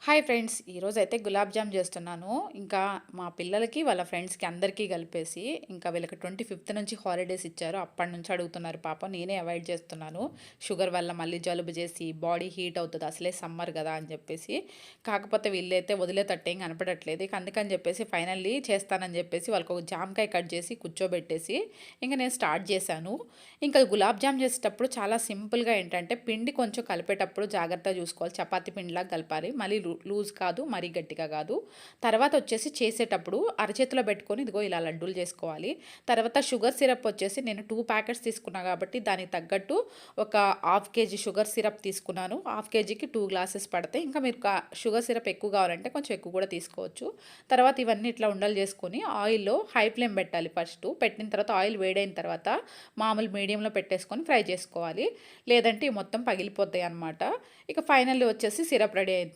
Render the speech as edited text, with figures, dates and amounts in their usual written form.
Hi friends! ఈరోజైతే గులాబ్ జామ్ చేస్తున్నాను. ఇంకా మా పిల్లలకి, వాళ్ళ ఫ్రెండ్స్‌కి అందరికీ కలిపేసి, ఇంకా వీళ్ళకి 25థ్ నుంచి హాలిడేస్ ఇచ్చారు. అప్పటినుంచి అడుగుతున్నారు పాపం. నేనే అవాయిడ్ చేస్తున్నాను. షుగర్ వల్ల మళ్ళీ జలుబు చేసి, బాడీ హీట్ అవుతది. అసలే సమ్మర్ కదా అని చెప్పేసి. కాకపోతే వీళ్ళైతే వదిలేతట్టేం కనపడట్లేదు. ఇక అందుకని చెప్పేసి ఫైనల్లీ చేస్తానని చెప్పేసి వాళ్ళకి ఒక జామకాయ కట్ చేసి కూర్చోబెట్టేసి, ఇంక నేను స్టార్ట్ చేశాను. ఇంకా గులాబ్ జామ్ చేసేటప్పుడు చాలా సింపుల్‌గా ఏంటంటే, పిండి కొంచెం కలిపేటప్పుడు జాగ్రత్తగా చూసుకోవాలి. చపాతీ పిండిలాగా కలపాలి. మళ్ళీ లూజ్ కాదు, మరీ గట్టిగా కాదు. తర్వాత వచ్చేసి చేసేటప్పుడు అరచేతిలో పెట్టుకొని ఇదిగో ఇలా లడ్డూలు చేసుకోవాలి. తర్వాత షుగర్ సిరప్ వచ్చేసి నేను 2 ప్యాకెట్స్ తీసుకున్నా కాబట్టి దానికి తగ్గట్టు ఒక హాఫ్ కేజీ షుగర్ సిరప్ తీసుకున్నాను. హాఫ్ కేజీకి 2 గ్లాసెస్ పడతాయి. ఇంకా మీరు షుగర్ సిరప్ ఎక్కువ కావాలంటే కొంచెం ఎక్కువ కూడా తీసుకోవచ్చు. తర్వాత ఇవన్నీ ఇట్లా ఉండలు చేసుకొని ఆయిల్‌లో హై ఫ్లేమ్ పెట్టాలి ఫస్టు. పెట్టిన తర్వాత ఆయిల్ వేడైన తర్వాత మామూలు మీడియంలో పెట్టేసుకొని ఫ్రై చేసుకోవాలి. లేదంటే ఇవి మొత్తం పగిలిపోతాయి అన్నమాట. ఇక ఫైనల్లీ వచ్చేసి సిరప్ రెడీ అయింది.